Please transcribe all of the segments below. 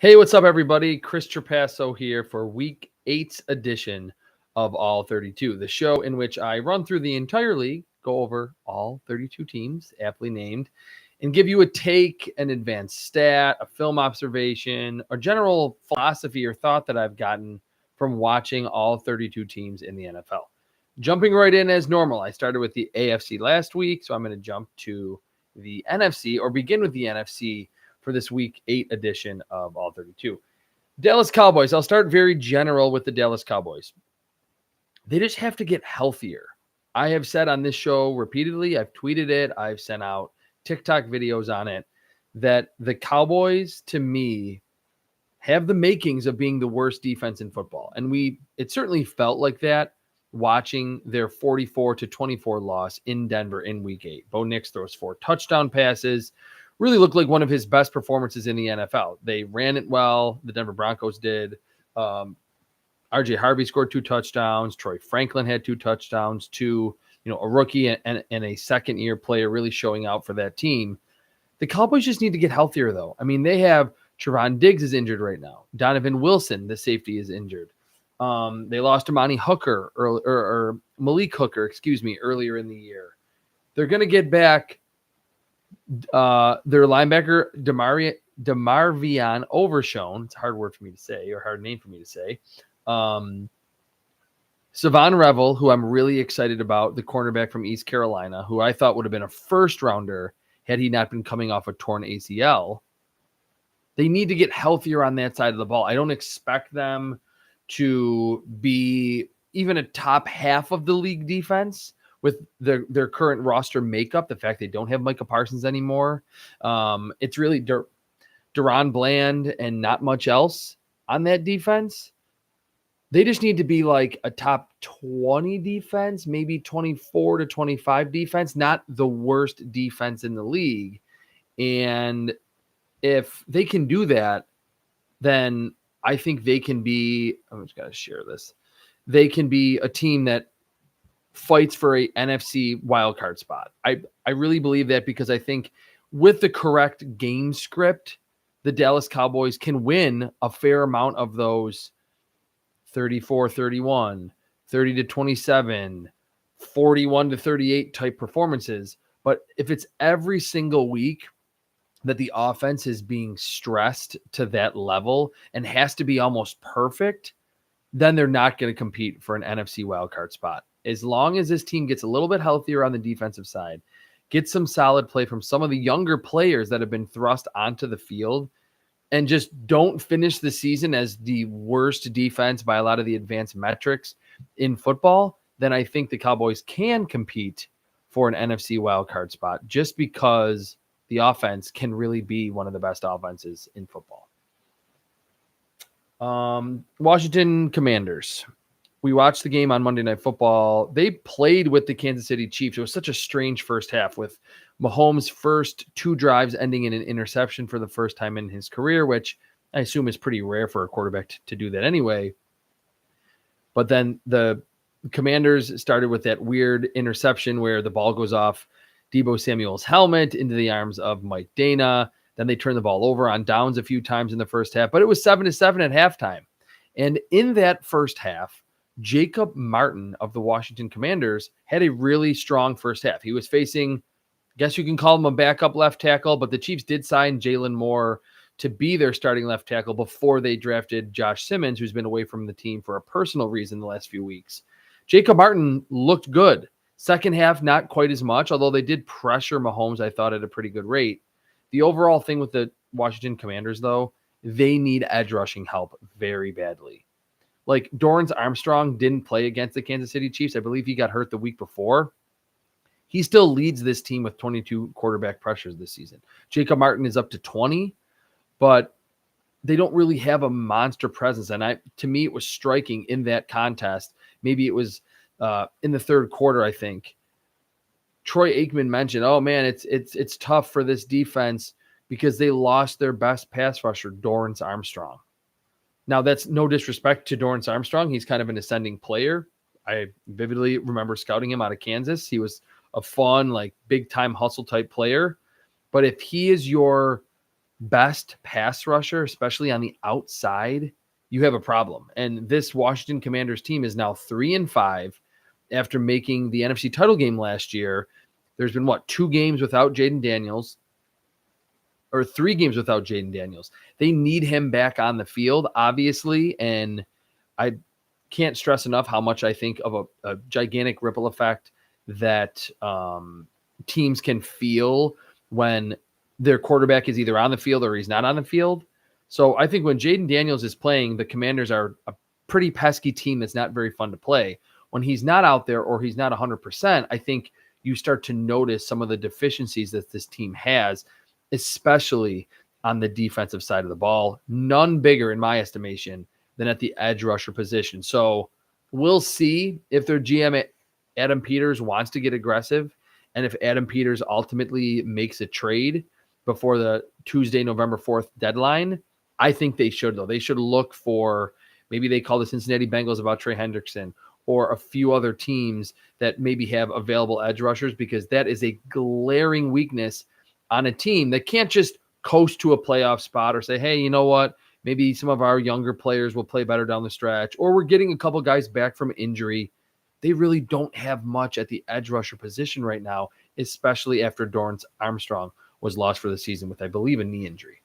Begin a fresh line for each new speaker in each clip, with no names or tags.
Hey, what's up, everybody? Chris Trapasso here for Week 8's edition of All 32, the show in which I run through the entire league, go over all 32 teams, aptly named, and give you a take, an advanced stat, a film observation, or general philosophy or thought that I've gotten from watching all 32 teams in the NFL. Jumping right in as normal, I started with the AFC last week, so I'm going to jump to the NFC, or begin with the NFC for this Week 8 edition of All 32. Dallas Cowboys. I'll start very general with the Dallas Cowboys. They just have to get healthier. I have said on this show repeatedly, I've tweeted it, I've sent out TikTok videos on it, that the Cowboys, to me, have the makings of being the worst defense in football. And it certainly felt like that watching their 44-24 loss in Denver in Week 8. Bo Nix throws 4 touchdown passes. Really looked like one of his best performances in the NFL. They ran it well. The Denver Broncos did. RJ Harvey scored 2 touchdowns. Troy Franklin had 2 touchdowns. A rookie and a second-year player really showing out for that team. The Cowboys just need to get healthier, though. I mean, they have Trevon Diggs is injured right now. Donovan Wilson, the safety, is injured. They lost Amani Hooker or Malik Hooker, earlier in the year. They're going to get back their linebacker, DeMarvion Overshown. It's a hard word for me to say, or hard name for me to say. Savon Revel, who I'm really excited about, the cornerback from East Carolina, who I thought would have been a first rounder had he not been coming off a torn ACL. They need to get healthier on that side of the ball. I don't expect them to be even a top half of the league defense with their current roster makeup, the fact they don't have Micah Parsons anymore. It's really Deron Bland and not much else on that defense. They just need to be like a top 20 defense, maybe 24 to 25 defense, not the worst defense in the league. And if they can do that, then I think they can be, I'm just going to share this. They can be a team that fights for a NFC wildcard spot. I really believe that, because I think with the correct game script, the Dallas Cowboys can win a fair amount of those 34-31, 30-27, 41-38 type performances. But if it's every single week that the offense is being stressed to that level and has to be almost perfect, then they're not going to compete for an NFC wildcard spot. As long as this team gets a little bit healthier on the defensive side, gets some solid play from some of the younger players that have been thrust onto the field, and just don't finish the season as the worst defense by a lot of the advanced metrics in football, then I think the Cowboys can compete for an NFC wildcard spot, just because the offense can really be one of the best offenses in football. Washington Commanders. We watched the game on Monday Night Football. They played with the Kansas City Chiefs. It was such a strange first half, with Mahomes' first 2 drives ending in an interception for the first time in his career, which I assume is pretty rare for a quarterback to do that anyway. But then the Commanders started with that weird interception where the ball goes off Deebo Samuel's helmet into the arms of Mike Dana. Then they turned the ball over on downs a few times in the first half, but it was 7-7 at halftime. And in that first half, Jacob Martin of the Washington Commanders had a really strong first half. He was facing, I guess you can call him a backup left tackle, but the Chiefs did sign Jalen Moore to be their starting left tackle before they drafted Josh Simmons, who's been away from the team for a personal reason the last few weeks. Jacob Martin looked good. Second half, not quite as much, although they did pressure Mahomes, I thought, at a pretty good rate. The overall thing with the Washington Commanders, though, they need edge rushing help very badly. Like, Dorrance Armstrong didn't play against the Kansas City Chiefs. I believe he got hurt the week before. He still leads this team with 22 quarterback pressures this season. Jacob Martin is up to 20, but they don't really have a monster presence. And to me, it was striking in that contest. Maybe it was in the third quarter, I think. Troy Aikman mentioned, oh man, it's tough for this defense because they lost their best pass rusher, Dorrance Armstrong. Now, that's no disrespect to Dorrance Armstrong. He's kind of an ascending player. I vividly remember scouting him out of Kansas. He was a fun, like, big-time hustle type player. But if he is your best pass rusher, especially on the outside, you have a problem. And this Washington Commanders team is now 3-5 after making the NFC title game last year. There's been 2 games without Jaden Daniels, or 3 games without Jaden Daniels. They need him back on the field, obviously. And I can't stress enough how much I think of a gigantic ripple effect that teams can feel when their quarterback is either on the field or he's not on the field. So I think when Jaden Daniels is playing, the Commanders are a pretty pesky team that's not very fun to play. When he's not out there or he's not 100%, I think you start to notice some of the deficiencies that this team has, especially on the defensive side of the ball. None bigger, in my estimation, than at the edge rusher position. So we'll see if their GM, Adam Peters, wants to get aggressive, and if Adam Peters ultimately makes a trade before the Tuesday, November 4th deadline. I think they should, though. They should look for, maybe they call the Cincinnati Bengals about Trey Hendrickson, or a few other teams that maybe have available edge rushers, because that is a glaring weakness on a team that can't just coast to a playoff spot or say, hey, you know what? Maybe some of our younger players will play better down the stretch, or we're getting a couple guys back from injury. They really don't have much at the edge rusher position right now, especially after Dorrance Armstrong was lost for the season with, I believe, a knee injury.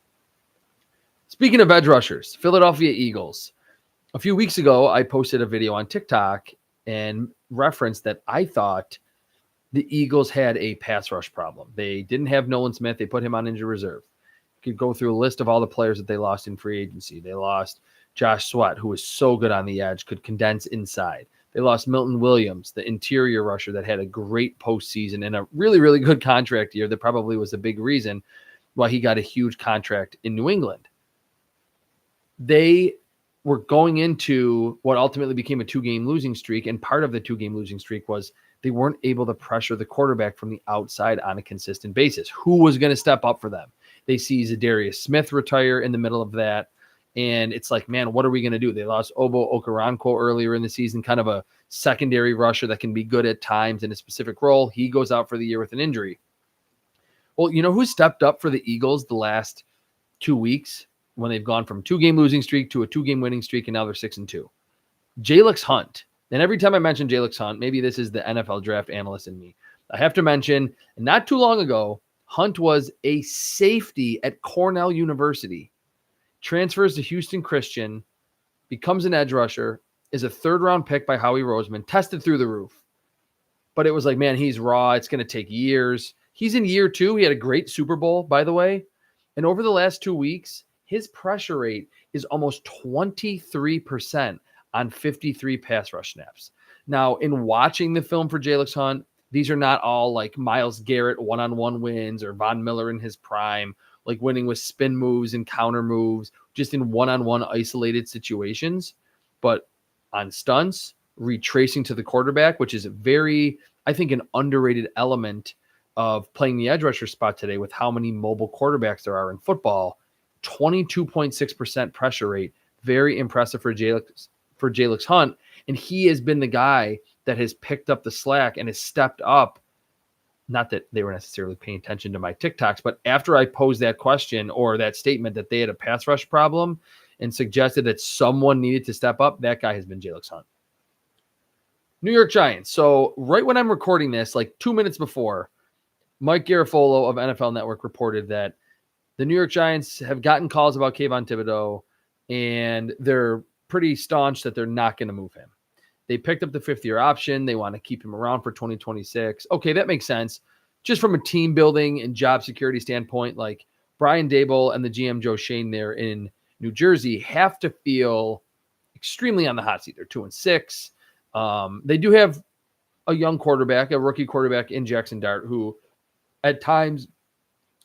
Speaking of edge rushers, Philadelphia Eagles. A few weeks ago, I posted a video on TikTok and referenced that I thought the Eagles had a pass rush problem. They didn't have Nolan Smith. They put him on injured reserve. You could go through a list of all the players that they lost in free agency. They lost Josh Sweat, who was so good on the edge, could condense inside. They lost Milton Williams, the interior rusher that had a great postseason and a really, really good contract year that probably was a big reason why he got a huge contract in New England. They were going into what ultimately became a 2-game losing streak, and part of the 2-game losing streak was they weren't able to pressure the quarterback from the outside on a consistent basis. Who was going to step up for them? They see Zadarius Smith retire in the middle of that. And it's like, man, what are we going to do? They lost Obo Okoronkwo earlier in the season, kind of a secondary rusher that can be good at times in a specific role. He goes out for the year with an injury. Well, you know who stepped up for the Eagles the last 2 weeks when they've gone from 2-game losing streak to a 2-game winning streak, and now they're 6-2? Jalyx Hunt. And every time I mention Jalyx Hunt, maybe this is the NFL draft analyst in me, I have to mention, not too long ago, Hunt was a safety at Cornell University. Transfers to Houston Christian, becomes an edge rusher, is a 3rd-round pick by Howie Roseman, tested through the roof. But it was like, man, he's raw. It's going to take years. He's in year 2. He had a great Super Bowl, by the way. And over the last 2 weeks, his pressure rate is almost 23% on 53 pass rush snaps. Now, in watching the film for Jalyx Hunt, these are not all like Myles Garrett one-on-one wins or Von Miller in his prime, like winning with spin moves and counter moves, just in one-on-one isolated situations. But on stunts, retracing to the quarterback, which is very, I think, an underrated element of playing the edge rusher spot today with how many mobile quarterbacks there are in football. 22.6% pressure rate. Very impressive for Jalyx Hunt. And he has been the guy that has picked up the slack and has stepped up. Not that they were necessarily paying attention to my TikToks, but after I posed that question or that statement that they had a pass rush problem and suggested that someone needed to step up, that guy has been Jalyx Hunt. New York Giants. So right when I'm recording this, like 2 minutes before, Mike Garafolo of NFL Network reported that the New York Giants have gotten calls about Kayvon Thibodeau, and they're pretty staunch that they're not going to move him. They picked up the 5th-year option. They want to keep him around for 2026. Okay, that makes sense. Just from a team building and job security standpoint, like Brian Daboll and the GM Joe Schoen there in New Jersey have to feel extremely on the hot seat. They're 2-6. They do have a young quarterback, a rookie quarterback in Jackson Dart, who at times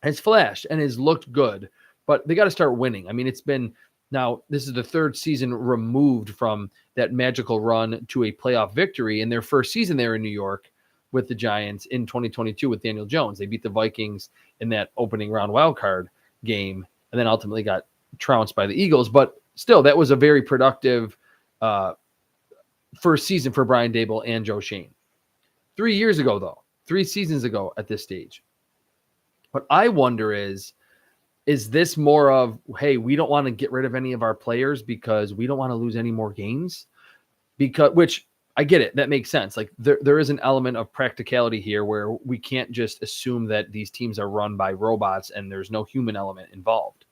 has flashed and has looked good, but they got to start winning. I mean, it's been now, this is the 3rd season removed from that magical run to a playoff victory in their first season there in New York with the Giants in 2022 with Daniel Jones. They beat the Vikings in that opening round wildcard game and then ultimately got trounced by the Eagles. But still, that was a very productive first season for Brian Daboll and Joe Schoen. 3 years ago, though, 3 seasons ago at this stage. What I wonder is Is this more of, hey, we don't want to get rid of any of our players because we don't want to lose any more games? Which I get it. That makes sense. Like there is an element of practicality here where we can't just assume that these teams are run by robots and there's no human element involved.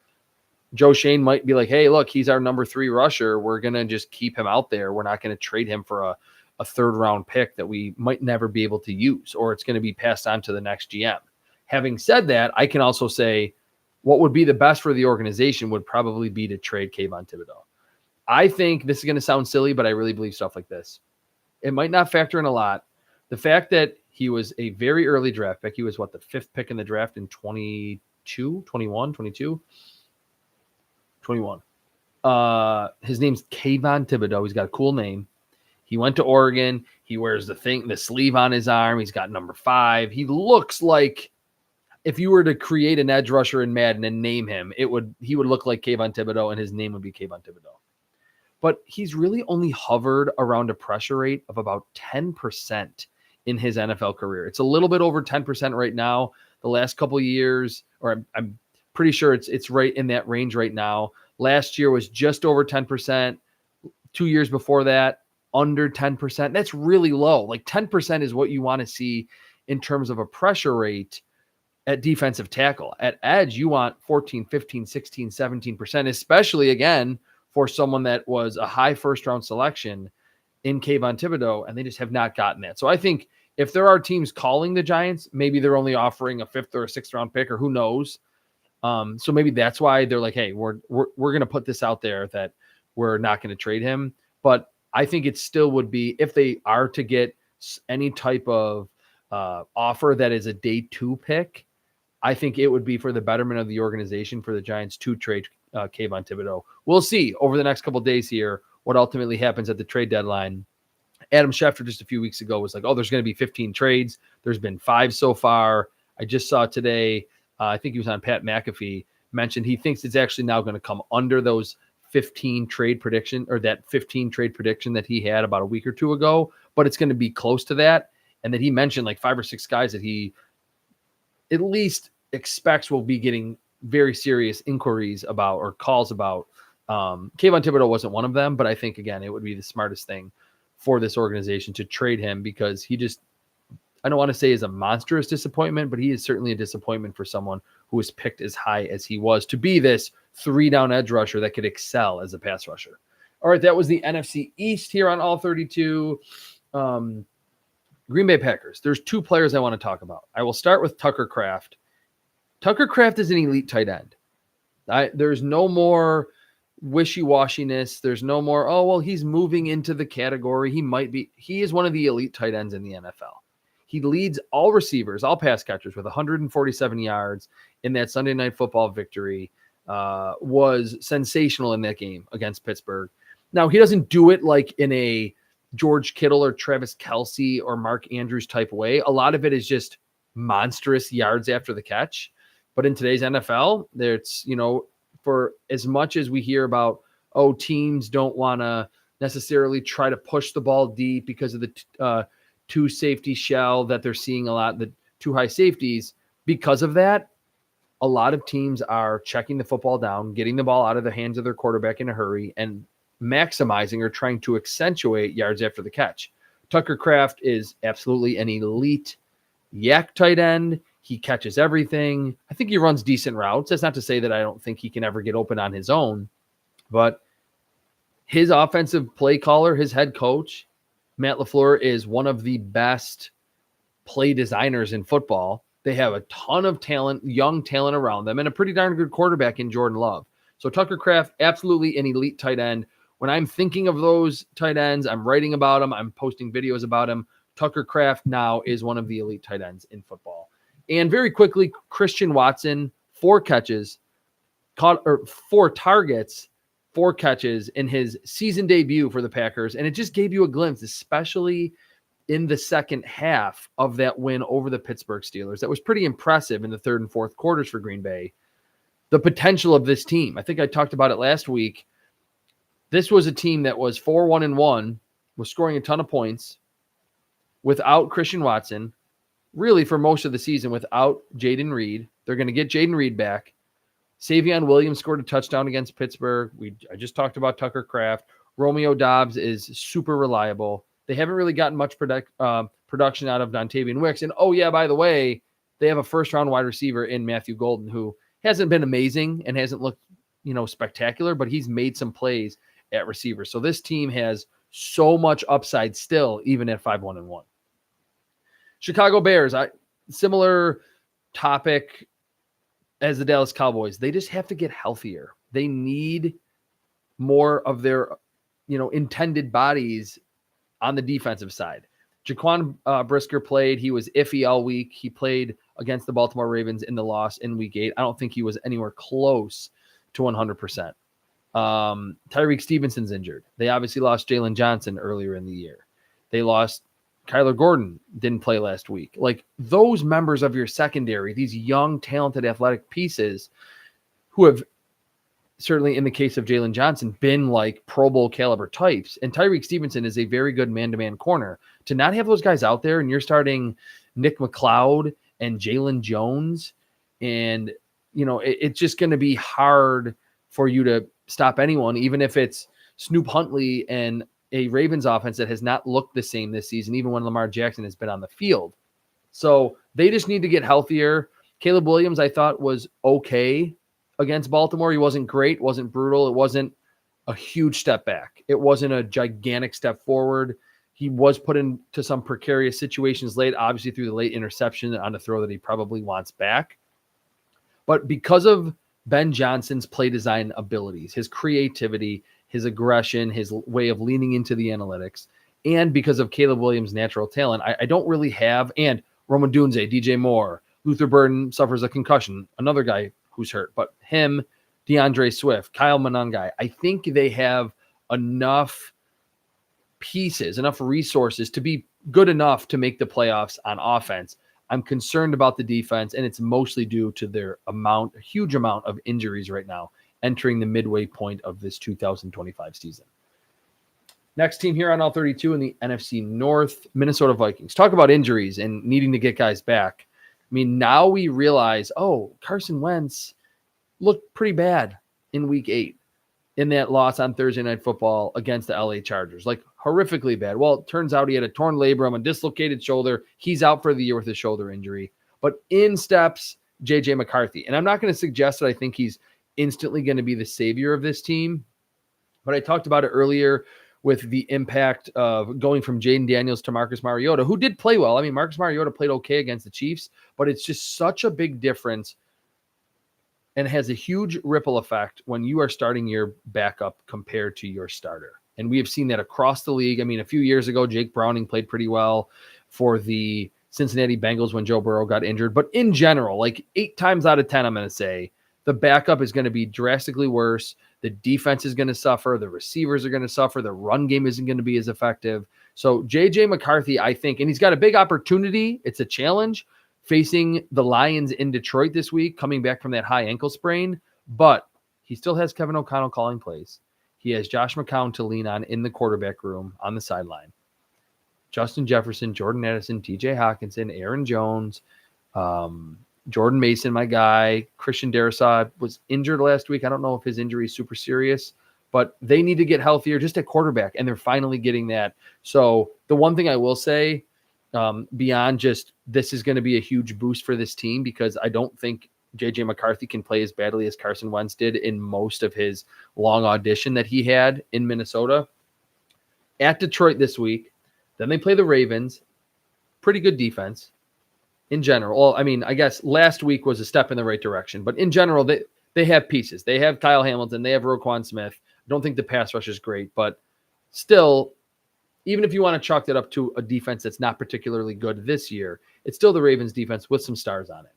Joe Shane might be like, hey, look, he's our number 3 rusher. We're going to just keep him out there. We're not going to trade him for a third-round pick that we might never be able to use, or it's going to be passed on to the next GM. Having said that, I can also say what would be the best for the organization would probably be to trade Kayvon Thibodeau. I think this is going to sound silly, but I really believe stuff like this. It might not factor in a lot. The fact that he was a very early draft pick, he was the 5th pick in the draft in 21. His name's Kayvon Thibodeau. He's got a cool name. He went to Oregon. He wears the sleeve on his arm. He's got number 5. He looks like, if you were to create an edge rusher in Madden and name him, he would look like Kayvon Thibodeau, and his name would be Kayvon Thibodeau. But he's really only hovered around a pressure rate of about 10% in his NFL career. It's a little bit over 10% right now. The last couple of years, or I'm pretty sure it's right in that range right now. Last year was just over 10%. 2 years before that, under 10%. That's really low. Like 10% is what you want to see in terms of a pressure rate at defensive tackle. At edge, you want 14, 15, 16, 17%, especially, again, for someone that was a high first-round selection in Kayvon Thibodeau, and they just have not gotten that. So I think if there are teams calling the Giants, maybe they're only offering a 5th or a 6th-round pick, or who knows. So maybe that's why they're like, hey, we're going to put this out there that we're not going to trade him. But I think it still would be, if they are to get any type of offer that is a day 2 pick, I think it would be for the betterment of the organization for the Giants to trade Kayvon Thibodeau. We'll see over the next couple of days here what ultimately happens at the trade deadline. Adam Schefter just a few weeks ago was like, oh, there's going to be 15 trades. There's been 5 so far. I just saw today, I think he was on Pat McAfee, mentioned he thinks it's actually now going to come under those 15 trade prediction, or that 15 trade prediction that he had about a week or 2 ago, but it's going to be close to that. And that he mentioned like 5 or 6 guys that he at least expects will be getting very serious inquiries about or calls about. Kayvon Thibodeau wasn't one of them, but I think, again, it would be the smartest thing for this organization to trade him, because he just, I don't want to say is a monstrous disappointment, but he is certainly a disappointment for someone who was picked as high as he was to be this 3-down edge rusher that could excel as a pass rusher. All right, that was the NFC East here on All 32. Green Bay Packers. There's 2 players I want to talk about. I will start with Tucker Kraft. Tucker Kraft is an elite tight end. There's no more wishy-washiness. There's no more, oh, well, he's moving into the category. He is one of the elite tight ends in the NFL. He leads all receivers, all pass catchers with 147 yards in that Sunday Night Football victory. Was sensational in that game against Pittsburgh. Now, he doesn't do it like in a George Kittle or Travis Kelce or Mark Andrews type way. A lot of it is just monstrous yards after the catch. But in today's NFL, there's, for as much as we hear about, oh, teams don't want to necessarily try to push the ball deep because of the 2 safety shell that they're seeing a lot, the 2 high safeties. Because of that, a lot of teams are checking the football down, getting the ball out of the hands of their quarterback in a hurry, and maximizing or trying to accentuate yards after the catch. Tucker Kraft is absolutely an elite yak tight end. He catches everything. I think he runs decent routes. That's not to say that I don't think he can ever get open on his own, but his offensive play caller, his head coach, Matt LaFleur, is one of the best play designers in football. They have a ton of talent, young talent around them, and a pretty darn good quarterback in Jordan Love. So Tucker Kraft, absolutely an elite tight end. When I'm thinking of those tight ends, I'm writing about them, I'm posting videos about them. Tucker Kraft now is one of the elite tight ends in football. And very quickly, Christian Watson, 4 catches, 4 targets, 4 catches in his season debut for the Packers. And it just gave you a glimpse, especially in the second half of that win over the Pittsburgh Steelers. That was pretty impressive in the 3rd and 4th quarters for Green Bay. The potential of this team. I think I talked about it last week. This was a team that was 4-1-1, was scoring a ton of points without Christian Watson, really for most of the season without Jaden Reed. They're going to get Jaden Reed back. Savion Williams scored a touchdown against Pittsburgh. I just talked about Tucker Kraft. Romeo Dobbs is super reliable. They haven't really gotten much production out of Dontavian Wicks. And, oh, yeah, by the way, they have a first-round wide receiver in Matthew Golden who hasn't been amazing and hasn't looked, spectacular, but he's made some plays at receiver. So this team has so much upside still, even at 5-1-1. Chicago Bears, similar topic as the Dallas Cowboys. They just have to get healthier. They need more of their, intended bodies on the defensive side. Jaquan Brisker played. He was iffy all week. He played against the Baltimore Ravens in the loss in week 8. I don't think he was anywhere close to 100%. Tyreek Stevenson's injured. They obviously lost Jalen Johnson earlier in the year. They lost Kyler Gordon, didn't play last week. Like, those members of your secondary, these young, talented, athletic pieces who have, certainly in the case of Jalen Johnson, been like Pro Bowl caliber types. And Tyreek Stevenson is a very good man-to-man corner. To not have those guys out there, and you're starting Nick McLeod and Jalen Jones, and, it's just going to be hard for you to stop anyone, even if it's Snoop Huntley and a Ravens offense that has not looked the same this season, even when Lamar Jackson has been on the field. So they just need to get healthier. Caleb Williams, I thought, was okay against Baltimore. He wasn't great, wasn't brutal. It wasn't a huge step back. It wasn't a gigantic step forward. He was put into some precarious situations late, obviously through the late interception on a throw that he probably wants back. But because of Ben Johnson's play design abilities, his creativity, his aggression, his way of leaning into the analytics, and because of Caleb Williams' natural talent, I don't really have, and Rome Odunze, DJ Moore, Luther Burden suffers a concussion, another guy who's hurt, but him, DeAndre Swift, Kyle Monangai, I think they have enough pieces, enough resources to be good enough to make the playoffs on offense. I'm concerned about the defense, and it's mostly due to their a huge amount of injuries right now entering the midway point of this 2025 season. Next team here on all 32 in the NFC North, Minnesota Vikings. Talk about injuries and needing to get guys back. I mean, now we realize, Carson Wentz looked pretty bad in week 8 in that loss on Thursday Night Football against the LA Chargers, like horrifically bad. Well, it turns out he had a torn labrum, a dislocated shoulder. He's out for the year with a shoulder injury. But in steps J.J. McCarthy. And I'm not going to suggest that I think he's instantly going to be the savior of this team, but I talked about it earlier with the impact of going from Jaden Daniels to Marcus Mariota, who did play well. I mean, Marcus Mariota played okay against the Chiefs, but it's just such a big difference and has a huge ripple effect when you are starting your backup compared to your starter. And we have seen that across the league. I mean, a few years ago, Jake Browning played pretty well for the Cincinnati Bengals when Joe Burrow got injured. But in general, like 8 times out of 10, I'm going to say the backup is going to be drastically worse. The defense is going to suffer. The receivers are going to suffer. The run game isn't going to be as effective. So J.J. McCarthy, I think, and he's got a big opportunity. It's a challenge facing the Lions in Detroit this week, coming back from that high ankle sprain. But he still has Kevin O'Connell calling plays. He has Josh McCown to lean on in the quarterback room on the sideline. Justin Jefferson, Jordan Addison, TJ Hawkinson, Aaron Jones, Jordan Mason, my guy. Christian Darrisaw was injured last week. I don't know if his injury is super serious, but they need to get healthier just at quarterback, and they're finally getting that. So the one thing I will say, beyond just this is going to be a huge boost for this team, because I don't think J.J. McCarthy can play as badly as Carson Wentz did in most of his long audition that he had in Minnesota. At Detroit this week, then they play the Ravens. Pretty good defense in general. Well, I mean, I guess last week was a step in the right direction, but in general, they have pieces. They have Kyle Hamilton. They have Roquan Smith. I don't think the pass rush is great, but still, even if you want to chalk that up to a defense that's not particularly good this year, it's still the Ravens defense with some stars on it.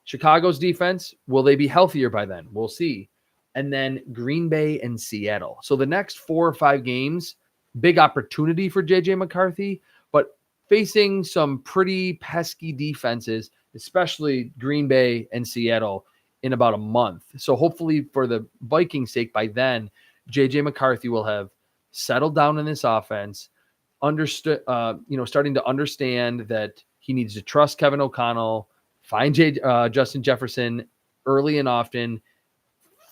Chicago's defense, will they be healthier by then? We'll see. And then Green Bay and Seattle. So the next 4 or 5 games, big opportunity for J.J. McCarthy, but facing some pretty pesky defenses, especially Green Bay and Seattle, in about a month. So hopefully for the Vikings' sake, by then, J.J. McCarthy will have settled down in this offense, starting to understand that he needs to trust Kevin O'Connell, find Justin Jefferson early and often,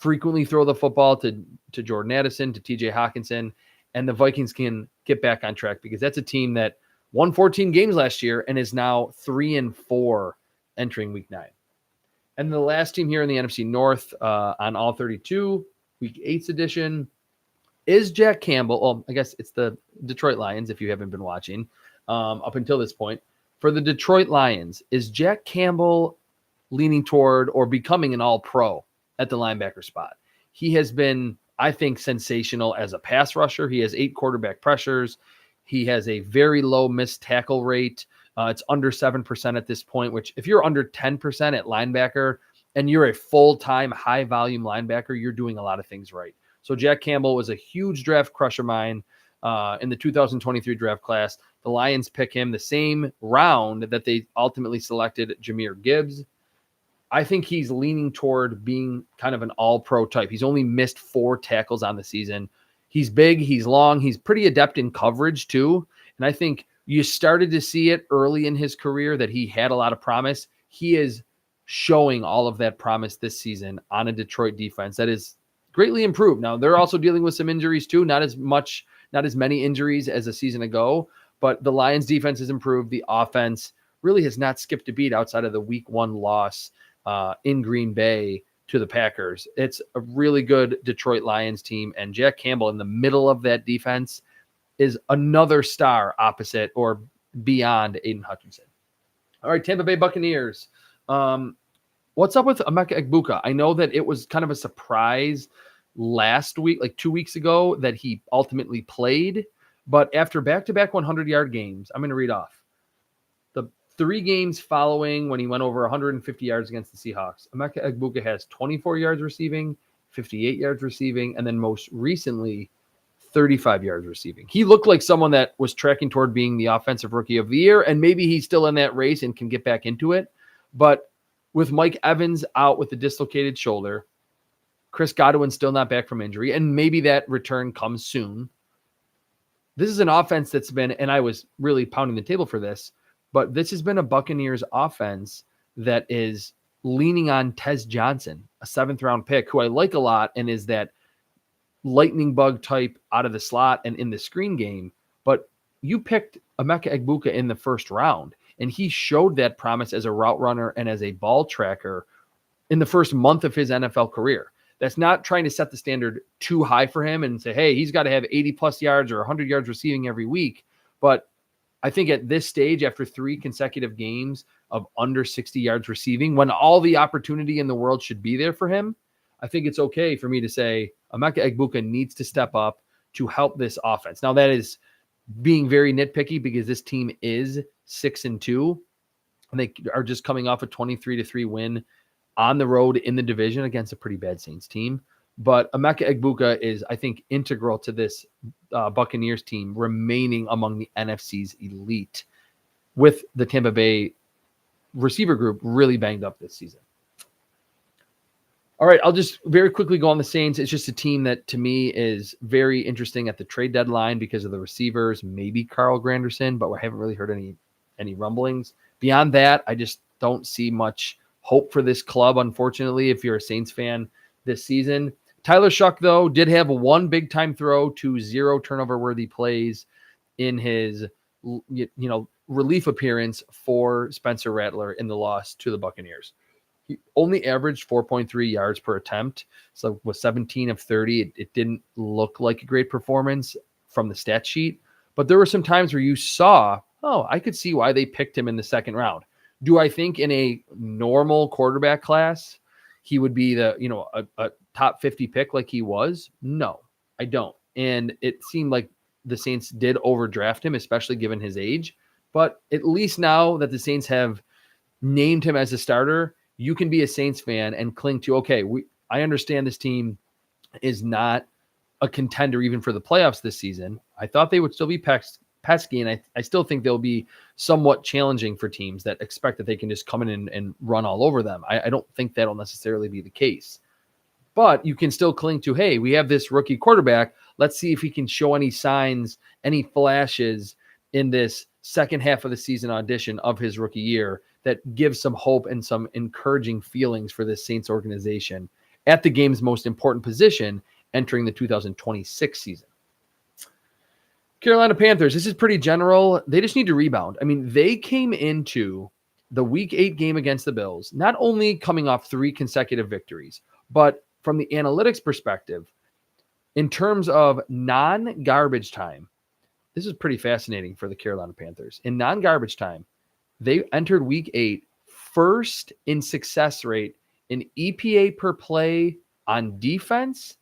frequently throw the football to Jordan Addison, to TJ Hawkinson, and the Vikings can get back on track because that's a team that won 14 games last year and is now 3-4 entering week 9. And the last team here in the NFC North on all 32, week 8's edition, is Jack Campbell. Well, I guess it's the Detroit Lions if you haven't been watching up until this point. For the Detroit Lions, is Jack Campbell leaning toward or becoming an all-pro at the linebacker spot? He has been, I think, sensational as a pass rusher. He has 8 quarterback pressures. He has a very low missed tackle rate. It's under 7% at this point, which if you're under 10% at linebacker and you're a full-time high-volume linebacker, you're doing a lot of things right. So Jack Campbell was a huge draft crush of mine in the 2023 draft class. The Lions pick him the same round that they ultimately selected Jahmyr Gibbs. I think he's leaning toward being kind of an all-pro type. He's only missed 4 tackles on the season. He's big, he's long, he's pretty adept in coverage too. And I think you started to see it early in his career that he had a lot of promise. He is showing all of that promise this season on a Detroit defense that is greatly improved. Now, they're also dealing with some injuries too, not as many injuries as a season ago, but the Lions defense has improved. The offense really has not skipped a beat outside of the week 1 loss in Green Bay to the Packers. It's a really good Detroit Lions team, and Jack Campbell in the middle of that defense is another star opposite or beyond Aiden Hutchinson. All right, Tampa Bay Buccaneers. What's up with Emeka Egbuka? I know that it was kind of a surprise last week, like 2 weeks ago, that he ultimately played. But after back-to-back 100-yard games, I'm going to read off. The 3 games following when he went over 150 yards against the Seahawks, Emeka Egbuka has 24 yards receiving, 58 yards receiving, and then most recently, 35 yards receiving. He looked like someone that was tracking toward being the offensive rookie of the year, and maybe he's still in that race and can get back into it. But with Mike Evans out with the dislocated shoulder, Chris Godwin still not back from injury, and maybe that return comes soon. This is an offense that's been, and I was really pounding the table for this, but this has been a Buccaneers offense that is leaning on Tez Johnson, a 7th-round pick, who I like a lot and is that lightning bug type out of the slot and in the screen game. But you picked Emeka Egbuka in the 1st round, and he showed that promise as a route runner and as a ball tracker in the first month of his NFL career. That's not trying to set the standard too high for him and say, hey, he's got to have 80-plus yards or 100 yards receiving every week. But I think at this stage, after 3 consecutive games of under 60 yards receiving, when all the opportunity in the world should be there for him, I think it's okay for me to say Emeka Egbuka needs to step up to help this offense. Now, that is being very nitpicky because this team is 6-2, and they are just coming off a 23-3 win on the road in the division against a pretty bad Saints team. But Emeka Egbuka is, I think, integral to this Buccaneers team remaining among the NFC's elite, with the Tampa Bay receiver group really banged up this season. All right, I'll just very quickly go on the Saints. It's just a team that, to me, is very interesting at the trade deadline because of the receivers, maybe Carl Granderson, but we haven't really heard any rumblings. Beyond that, I just don't see much hope for this club, unfortunately, if you're a Saints fan this season. Tyler Shuck, though, did have 1 big-time throw to 0 turnover-worthy plays in his relief appearance for Spencer Rattler in the loss to the Buccaneers. He only averaged 4.3 yards per attempt, so with 17 of 30, it didn't look like a great performance from the stat sheet. But there were some times where you saw, I could see why they picked him in the 2nd round. Do I think in a normal quarterback class he would be a top 50 pick like he was? No, I don't. And it seemed like the Saints did overdraft him, especially given his age. But at least now that the Saints have named him as a starter, you can be a Saints fan and cling to, I understand this team is not a contender even for the playoffs this season. I thought they would still be pesky, and I still think they'll be somewhat challenging for teams that expect that they can just come in and run all over them. I don't think that'll necessarily be the case. But you can still cling to, hey, we have this rookie quarterback. Let's see if he can show any signs, any flashes in this second half of the season audition of his rookie year that gives some hope and some encouraging feelings for this Saints organization. at the game's most important position entering the 2026 season. Carolina Panthers, this is pretty general. They just need to rebound. I mean, they came into the Week 8 game against the Bills, not only coming off 3 consecutive victories, but from the analytics perspective, in terms of non-garbage time, this is pretty fascinating for the Carolina Panthers. In non-garbage time, they entered Week 8 first in success rate in EPA per play on defense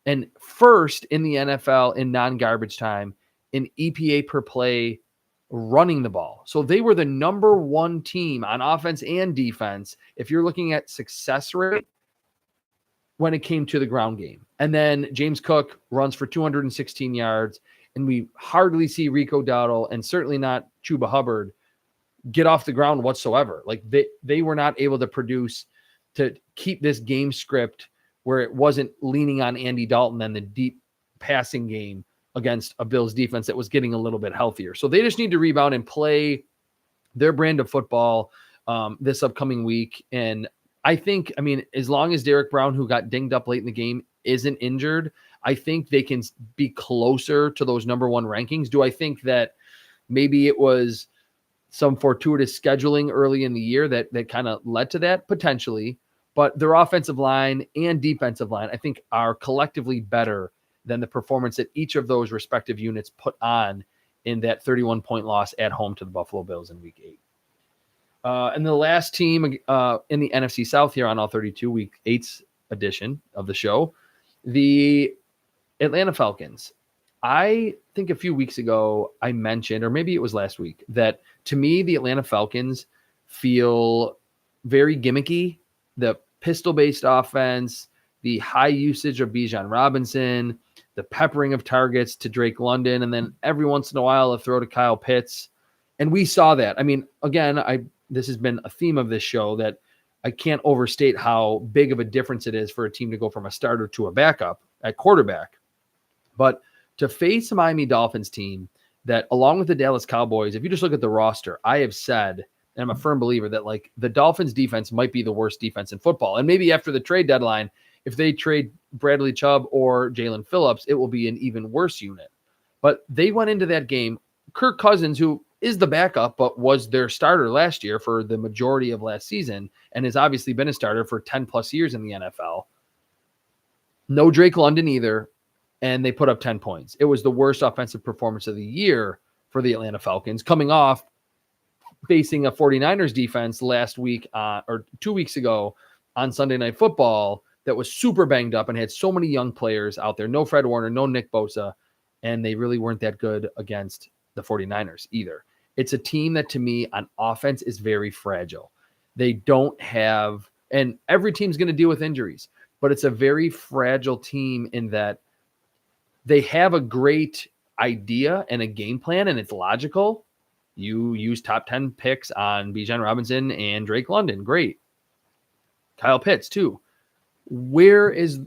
and first in the NFL in non-garbage time in EPA per play running the ball. So they were the number 1 team on offense and defense if you're looking at success rate when it came to the ground game. And then James Cook runs for 216 yards, and we hardly see Rico Dowdle and certainly not Chuba Hubbard get off the ground whatsoever. Like they were not able to produce to keep this game script where it wasn't leaning on Andy Dalton and the deep passing game against a Bills defense that was getting a little bit healthier. So they just need to rebound and play their brand of football this upcoming week. And I think, I mean, as long as Derek Brown, who got dinged up late in the game, isn't injured, I think they can be closer to those number 1 rankings. Do I think that maybe it was some fortuitous scheduling early in the year that kind of led to that? Potentially. But their offensive line and defensive line, I think, are collectively better than the performance that each of those respective units put on in that 31-point loss at home to the Buffalo Bills in Week 8. And the last team in the NFC South here on All 32, Week 8's edition of the show, the Atlanta Falcons. I think a few weeks ago I mentioned, or maybe it was last week, that to me the Atlanta Falcons feel very gimmicky. The pistol-based offense, the high usage of Bijan Robinson, the peppering of targets to Drake London, and then every once in a while a throw to Kyle Pitts. And we saw that. I mean, again, this has been a theme of this show that I can't overstate how big of a difference it is for a team to go from a starter to a backup at quarterback. But to face a Miami Dolphins team that, along with the Dallas Cowboys, if you just look at the roster, I have said, and I'm a firm believer that like the Dolphins defense might be the worst defense in football. And maybe after the trade deadline, if they trade Bradley Chubb or Jalen Phillips, it will be an even worse unit. But they went into that game, Kirk Cousins, who is the backup, but was their starter last year for the majority of last season and has obviously been a starter for 10 plus years in the NFL. No Drake London either. And they put up 10 points. It was the worst offensive performance of the year for the Atlanta Falcons, coming off facing a 49ers defense last week or 2 weeks ago on Sunday Night Football that was super banged up and had so many young players out there. No Fred Warner, no Nick Bosa, and they really weren't that good against the 49ers either. It's a team that, to me, on offense is very fragile. They don't have, and every team's going to deal with injuries, but it's a very fragile team in that they have a great idea and a game plan, and it's logical. You use top 10 picks on Bijan Robinson and Drake London. Great. Kyle Pitts, too. Where's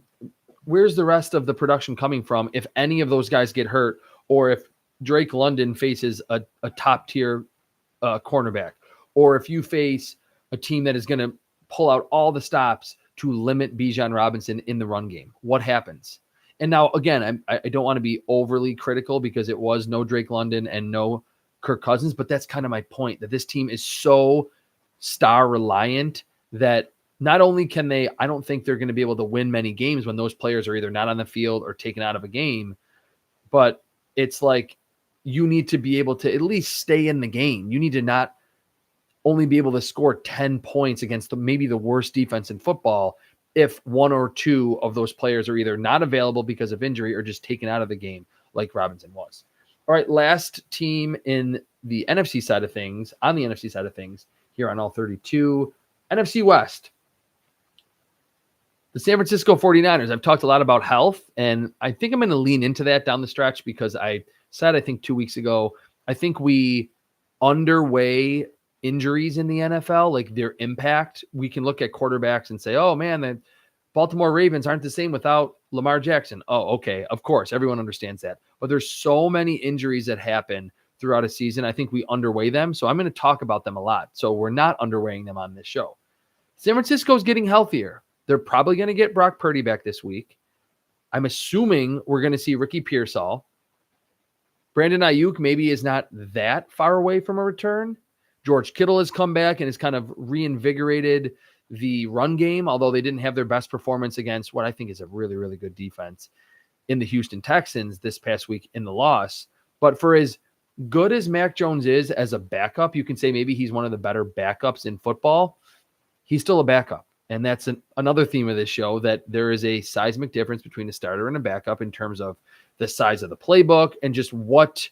the rest of the production coming from if any of those guys get hurt, or if Drake London faces a top-tier cornerback, or if you face a team that is going to pull out all the stops to limit Bijan Robinson in the run game? What happens? And now, again, I don't want to be overly critical because it was no Drake London and no Kirk Cousins, but that's kind of my point, that this team is so star-reliant that not only can they, I don't think they're going to be able to win many games when those players are either not on the field or taken out of a game, but it's like you need to be able to at least stay in the game. You need to not only be able to score 10 points against maybe the worst defense in football if one or two of those players are either not available because of injury or just taken out of the game like Robinson was. All right, last team in the NFC side of things, on the NFC side of things, here on All 32, NFC West. The San Francisco 49ers. I've talked a lot about health, and I think I'm going to lean into that down the stretch because I said, I think 2 weeks ago, I think we underweigh injuries in the NFL, like their impact. We can look at quarterbacks and say, oh man, the Baltimore Ravens aren't the same without Lamar Jackson. Oh, okay. Of course. Everyone understands that. But there's so many injuries that happen throughout a season. I think we underweigh them. So I'm going to talk about them a lot. So we're not underweighing them on this show. San Francisco is getting healthier. They're probably going to get Brock Purdy back this week. I'm assuming we're going to see Ricky Pearsall. Brandon Ayuk maybe is not that far away from a return. George Kittle has come back and has kind of reinvigorated the run game, although they didn't have their best performance against what I think is a really, really good defense in the Houston Texans this past week in the loss. But for as good as Mac Jones is as a backup, you can say maybe he's one of the better backups in football. He's still a backup. And that's another theme of this show, that there is a seismic difference between a starter and a backup in terms of the size of the playbook and just what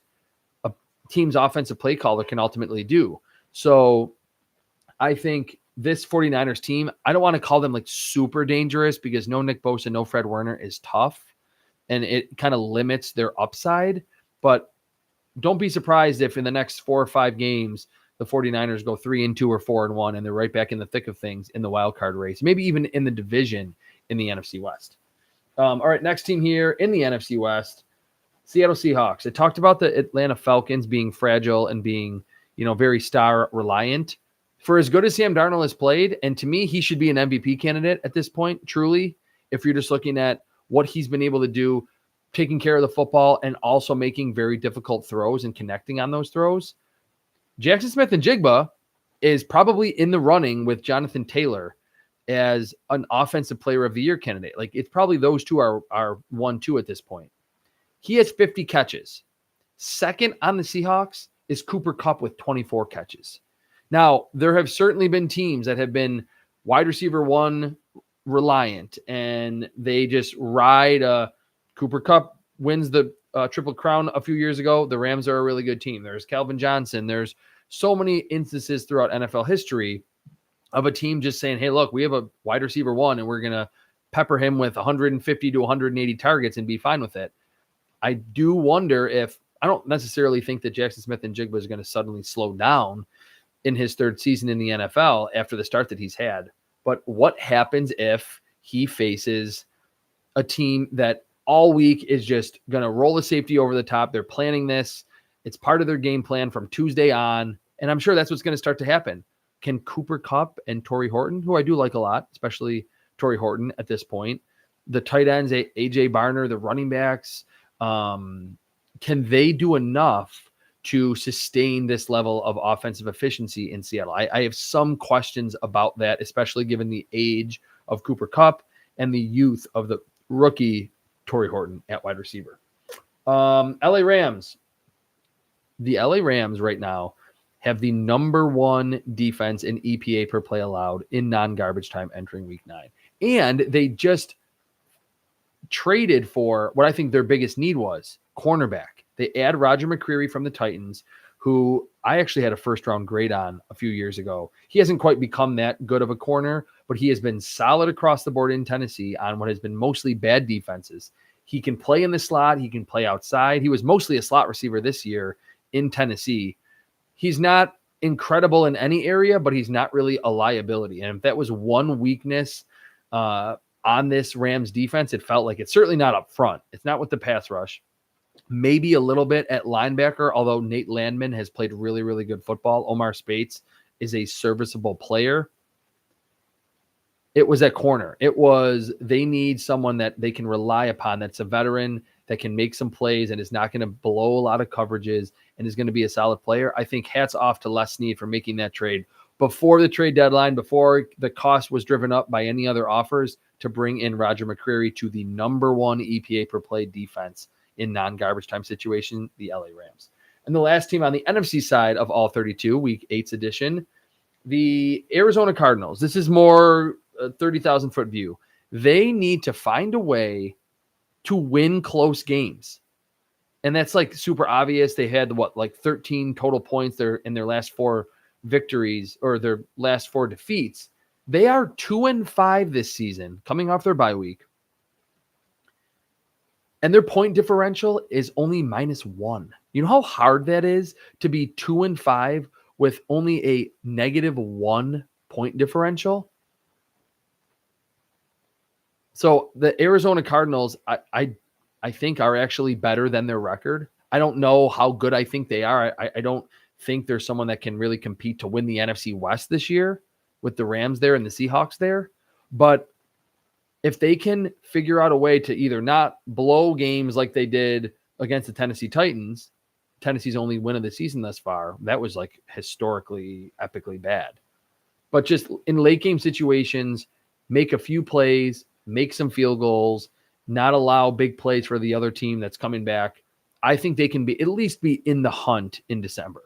a team's offensive play caller can ultimately do. So I think this 49ers team, I don't want to call them like super dangerous because no Nick Bosa, no Fred Warner is tough, and it kind of limits their upside. But don't be surprised if in the next 4 or 5 games, the 49ers go 3-2 or 4-1, and they're right back in the thick of things in the wild card race, maybe even in the division in the NFC West. All right, next team here in the NFC West, Seattle Seahawks. I talked about the Atlanta Falcons being fragile and being, very star reliant. For as good as Sam Darnold has played, and to me, he should be an MVP candidate at this point, truly, if you're just looking at what he's been able to do, taking care of the football and also making very difficult throws and connecting on those throws. Jackson Smith-Njigba is probably in the running with Jonathan Taylor as an offensive player of the year candidate. Like, it's probably those two are 1-2 at this point. He has 50 catches. Second on the Seahawks is Cooper Kupp with 24 catches. Now, there have certainly been teams that have been wide receiver one reliant, and they just ride. Cooper Kupp wins the Triple Crown a few years ago. The Rams are a really good team. There's Calvin Johnson. There's so many instances throughout NFL history of a team just saying, hey, look, we have a wide receiver one, and we're going to pepper him with 150 to 180 targets and be fine with it. I do wonder if, I don't necessarily think that Jackson Smith-Njigba is going to suddenly slow down in his third season in the NFL after the start that he's had. But what happens if he faces a team that all week is just going to roll the safety over the top? They're planning this. It's part of their game plan from Tuesday on. And I'm sure that's what's going to start to happen. Can Cooper Kupp and Torrey Horton, who I do like a lot, especially Torrey Horton at this point, the tight ends, A.J. Barner, the running backs, can they do enough to sustain this level of offensive efficiency in Seattle? I have some questions about that, especially given the age of Cooper Kupp and the youth of the rookie Torrey Horton at wide receiver. LA Rams. The LA Rams right now have the number one defense in EPA per play allowed in non-garbage time entering week 9. And they just traded for what I think their biggest need was, cornerback. They add Roger McCreary from the Titans, who I actually had a first-round grade on a few years ago. He hasn't quite become that good of a corner, but he has been solid across the board in Tennessee on what has been mostly bad defenses. He can play in the slot. He can play outside. He was mostly a slot receiver this year in Tennessee. He's not incredible in any area, but he's not really a liability. And if that was one weakness on this Rams defense, it felt like it's certainly not up front. It's not with the pass rush. Maybe a little bit at linebacker, although Nate Landman has played really, really good football. Omar Spates is a serviceable player. It was at corner. They need someone that they can rely upon, that's a veteran, that can make some plays and is not going to blow a lot of coverages and is going to be a solid player. I think hats off to Les Snead for making that trade before the trade deadline, before the cost was driven up by any other offers, to bring in Roger McCreary to the number one EPA per play defense in non-garbage time situation, the LA Rams. And the last team on the NFC side of all 32, week 8's edition, the Arizona Cardinals. This is more a 30,000-foot view. They need to find a way to win close games. And that's like super obvious. They had 13 total points in their last 4 victories, or their last 4 defeats. They are 2-5 this season, coming off their bye week. And their point differential is only -1. You know how hard that is to be 2-5 with only a -1 point differential? So the Arizona Cardinals, I think, are actually better than their record. I don't know how good I think they are. I don't think there's someone that can really compete to win the NFC West this year with the Rams there and the Seahawks there. But if they can figure out a way to either not blow games like they did against the Tennessee Titans, Tennessee's only win of the season thus far, that was like historically, epically bad. But just in late game situations, make a few plays, make some field goals, not allow big plays for the other team that's coming back. I think they can at least be in the hunt in December.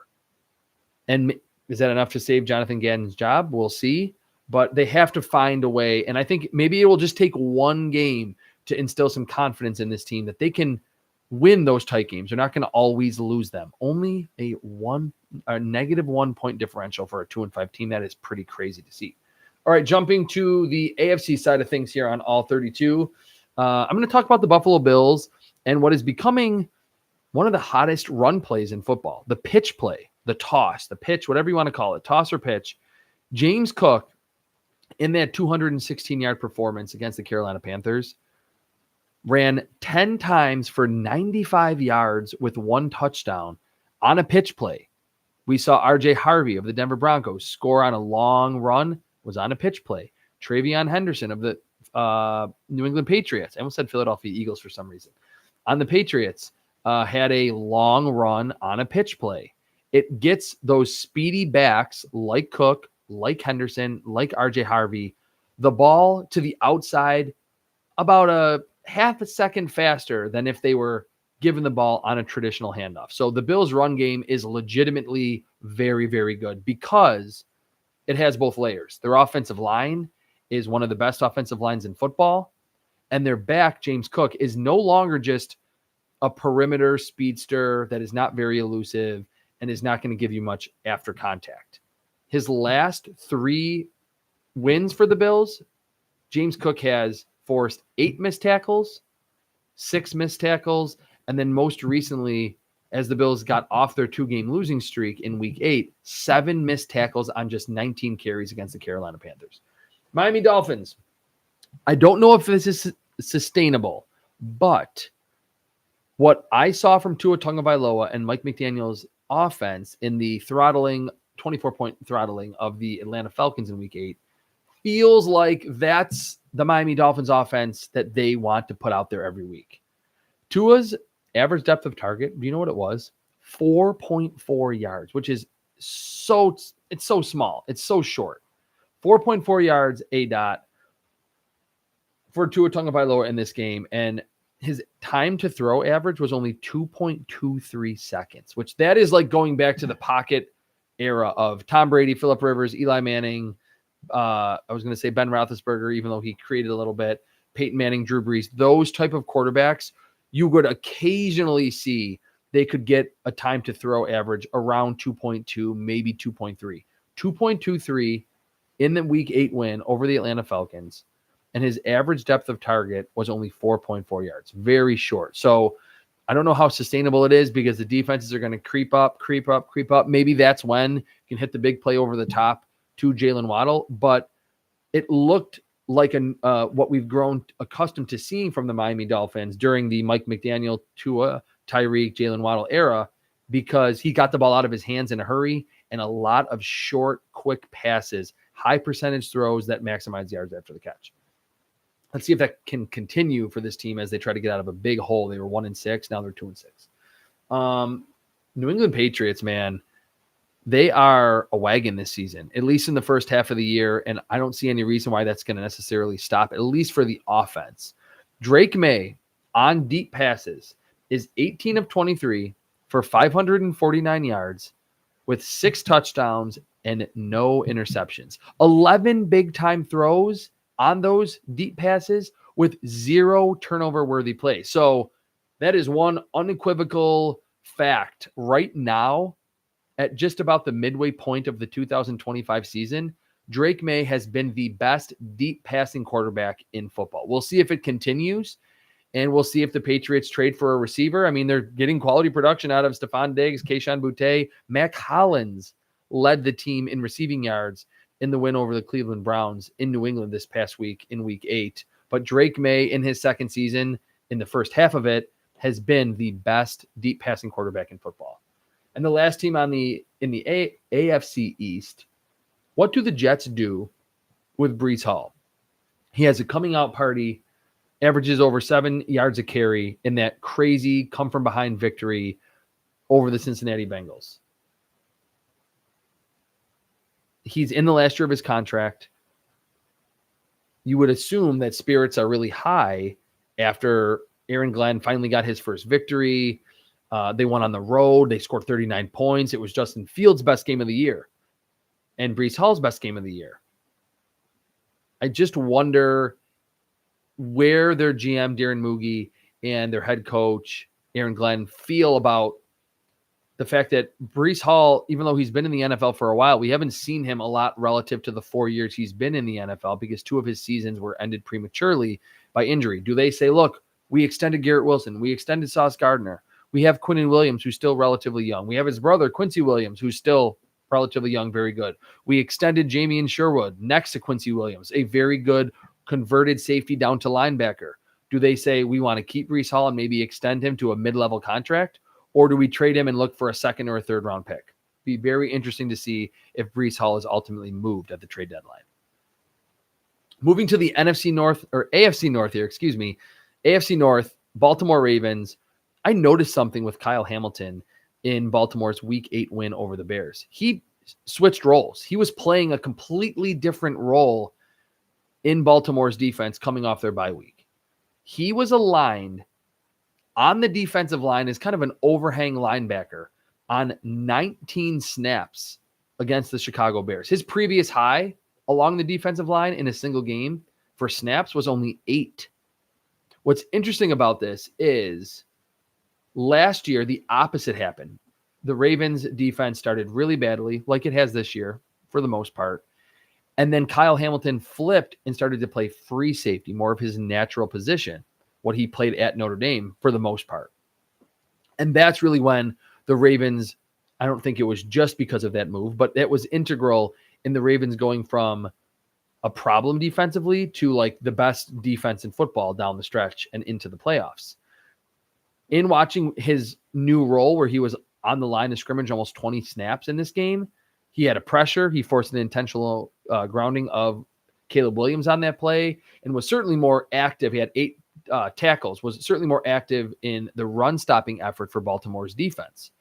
And is that enough to save Jonathan Gannon's job? We'll see. But they have to find a way. And I think maybe it will just take one game to instill some confidence in this team that they can win those tight games. They're not going to always lose them. Only a negative 1 point differential for a 2-5 team. That is pretty crazy to see. All right, jumping to the AFC side of things here on All 32. I'm going to talk about the Buffalo Bills and what is becoming one of the hottest run plays in football. The pitch play, the toss, the pitch, whatever you want to call it, toss or pitch. James Cook, in that 216-yard performance against the Carolina Panthers, ran 10 times for 95 yards with 1 touchdown on a pitch play. We saw R.J. Harvey of the Denver Broncos score on a long run, was on a pitch play. Travion Henderson of the New England Patriots, I almost said Philadelphia Eagles for some reason, on the Patriots, had a long run on a pitch play. It gets those speedy backs like Cook, like Henderson, like R.J. Harvey, the ball to the outside about a half a second faster than if they were given the ball on a traditional handoff. So the Bills' run game is legitimately very, very good because it has both layers. Their offensive line is one of the best offensive lines in football, and their back, James Cook, is no longer just a perimeter speedster that is not very elusive and is not going to give you much after contact. His last 3 wins for the Bills, James Cook has forced 8 missed tackles, 6 missed tackles, and then most recently, as the Bills got off their 2-game losing streak in Week 8, 7 missed tackles on just 19 carries against the Carolina Panthers. Miami Dolphins, I don't know if this is sustainable, but what I saw from Tua Tagovailoa and Mike McDaniel's offense in the 24-point throttling of the Atlanta Falcons in Week 8 feels like that's the Miami Dolphins offense that they want to put out there every week. Tua's average depth of target, do you know what it was? 4.4 yards, which is so small. It's so short. 4.4 yards a dot for Tua Tagovailoa in this game, and his time to throw average was only 2.23 seconds, which that is like going back to the pocket era of Tom Brady, Phillip Rivers, Eli Manning. I was going to say Ben Roethlisberger, even though he created a little bit. Peyton Manning, Drew Brees, those type of quarterbacks, you would occasionally see they could get a time to throw average around 2.2, maybe 2.3. 2.23 in the Week 8 win over the Atlanta Falcons, and his average depth of target was only 4.4 yards. Very short. So I don't know how sustainable it is because the defenses are going to creep up. Maybe that's when you can hit the big play over the top to Jalen Waddle, but it looked like what we've grown accustomed to seeing from the Miami Dolphins during the Mike McDaniel, Tua, Tyreek, Jalen Waddle era, because he got the ball out of his hands in a hurry and a lot of short, quick passes, high percentage throws that maximize yards after the catch. Let's see if that can continue for this team as they try to get out of a big hole. They were 1-6. Now they're 2-6. New England Patriots, man, they are a wagon this season, at least in the first half of the year. And I don't see any reason why that's going to necessarily stop, at least for the offense. Drake May on deep passes is 18 of 23 for 549 yards with 6 touchdowns and no interceptions. 11 big time throws on those deep passes with 0 turnover worthy plays. So that is one unequivocal fact right now. At just about the midway point of the 2025 season, Drake May has been the best deep passing quarterback in football. We'll see if it continues, and we'll see if the Patriots trade for a receiver. I mean, they're getting quality production out of Stephon Diggs, Kayshon Boutte. Mac Hollins led the team in receiving yards in the win over the Cleveland Browns in New England this past week in Week 8. But Drake May, in his second season, in the first half of it, has been the best deep passing quarterback in football. And the last team in the AFC East, what do the Jets do with Breece Hall? He has a coming out party, averages over 7 yards a carry in that crazy come from behind victory over the Cincinnati Bengals. He's in the last year of his contract. You would assume that spirits are really high after Aaron Glenn finally got his first victory. They went on the road. They scored 39 points. It was Justin Fields' best game of the year and Breece Hall's best game of the year. I just wonder where their GM, Darren Muge, and their head coach, Aaron Glenn, feel about the fact that Breece Hall, even though he's been in the NFL for a while, we haven't seen him a lot relative to the 4 years he's been in the NFL because 2 of his seasons were ended prematurely by injury. Do they say, look, we extended Garrett Wilson, we extended Sauce Gardner, we have Quinnen Williams, who's still relatively young, we have his brother, Quincy Williams, who's still relatively young, very good. We extended Jamie Sherwood next to Quincy Williams, a very good converted safety down to linebacker. Do they say we want to keep Breece Hall and maybe extend him to a mid-level contract? Or do we trade him and look for a second or a third round pick? Be very interesting to see if Breece Hall is ultimately moved at the trade deadline. Moving to the NFC North, or AFC North here, excuse me. AFC North, Baltimore Ravens. I noticed something with Kyle Hamilton in Baltimore's Week 8 win over the Bears. He switched roles. He was playing a completely different role in Baltimore's defense coming off their bye week. He was aligned on the defensive line as kind of an overhang linebacker on 19 snaps against the Chicago Bears. His previous high along the defensive line in a single game for snaps was only 8. What's interesting about this is last year, the opposite happened. The Ravens defense started really badly, like it has this year for the most part. And then Kyle Hamilton flipped and started to play free safety, more of his natural position, what he played at Notre Dame for the most part. And that's really when the Ravens, I don't think it was just because of that move, but that was integral in the Ravens going from a problem defensively to like the best defense in football down the stretch and into the playoffs. In watching his new role where he was on the line of scrimmage almost 20 snaps in this game, he had a pressure. He forced an intentional grounding of Caleb Williams on that play and was certainly more active. He had 8 tackles, was certainly more active in the run-stopping effort for Baltimore's defense.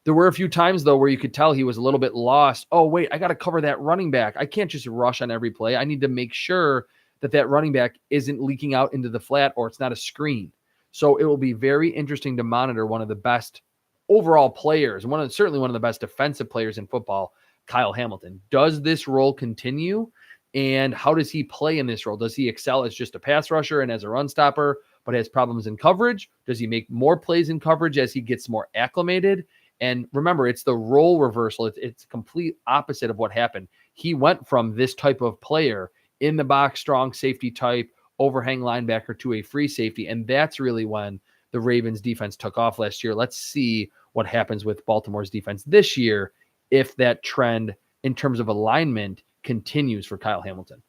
There were a few times, though, where you could tell he was a little bit lost. Oh, wait, I got to cover that running back. I can't just rush on every play. I need to make sure that that running back isn't leaking out into the flat or it's not a screen. So it will be very interesting to monitor one of the best overall players, certainly one of the best defensive players in football, Kyle Hamilton. Does this role continue? And how does he play in this role? Does he excel as just a pass rusher and as a run stopper, but has problems in coverage? Does he make more plays in coverage as he gets more acclimated? And remember, it's the role reversal. It's complete opposite of what happened. He went from this type of player in the box, strong safety type, overhang linebacker to a free safety. And that's really when the Ravens defense took off last year. Let's see what happens with Baltimore's defense this year if that trend in terms of alignment continues for Kyle Hamilton.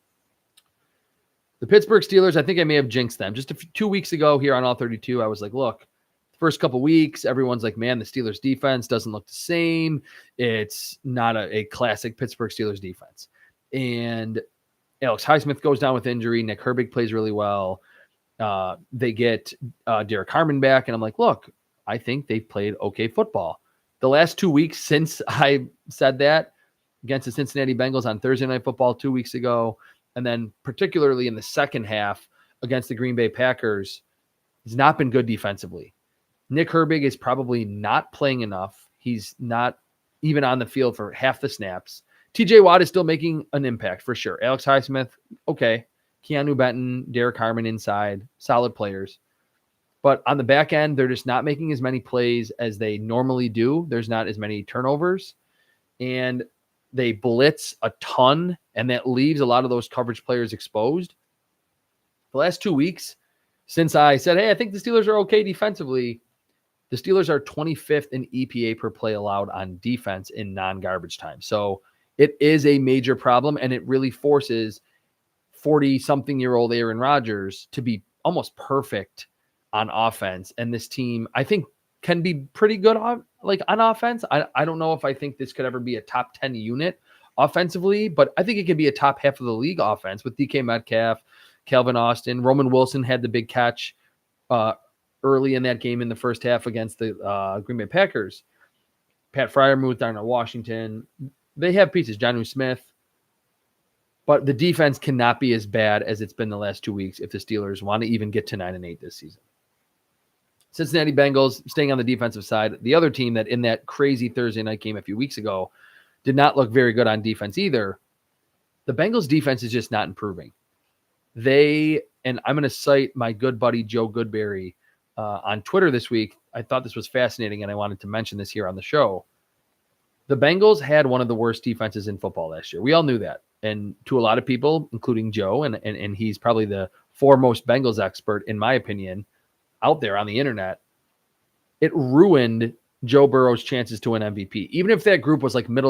The Pittsburgh Steelers, I think I may have jinxed them. Just 2 weeks ago here on All 32, I was like, look, first couple weeks, everyone's like, man, the Steelers defense doesn't look the same. It's not a classic Pittsburgh Steelers defense. And Alex Highsmith goes down with injury. Nick Herbig plays really well. They get Derek Harmon back. And I'm like, look, I think they've played okay football. The last 2 weeks since I said that, against the Cincinnati Bengals on Thursday Night Football 2 weeks ago, and then particularly in the second half against the Green Bay Packers, he's not been good defensively. Nick Herbig is probably not playing enough. He's not even on the field for half the snaps. TJ Watt is still making an impact for sure. Alex Highsmith, okay. Keanu Benton, Derek Harmon inside, solid players. But on the back end, they're just not making as many plays as they normally do. There's not as many turnovers. And they blitz a ton, and that leaves a lot of those coverage players exposed. The last 2 weeks, since I said, hey, I think the Steelers are okay defensively, the Steelers are 25th in EPA per play allowed on defense in non-garbage time. So it is a major problem, and it really forces 40-something-year-old Aaron Rodgers to be almost perfect on offense. And this team, I think, can be pretty good on offense. I don't know if I think this could ever be a top 10 unit offensively, but I think it could be a top half of the league offense with DK Metcalf, Calvin Austin. Roman Wilson had the big catch early in that game in the first half against the Green Bay Packers. Pat Fryer moved down to Washington. They have pieces, Jonnu Smith. But the defense cannot be as bad as it's been the last 2 weeks if the Steelers want to even get to 9-8 this season. Cincinnati Bengals, staying on the defensive side, the other team that in that crazy Thursday night game a few weeks ago did not look very good on defense either. The Bengals defense is just not improving. And I'm going to cite my good buddy Joe Goodberry on Twitter this week. I thought this was fascinating, and I wanted to mention this here on the show. The Bengals had one of the worst defenses in football last year. We all knew that. And to a lot of people, including Joe, and he's probably the foremost Bengals expert, in my opinion, out there on the internet, it ruined Joe Burrow's chances to win MVP. Even if that group was like middle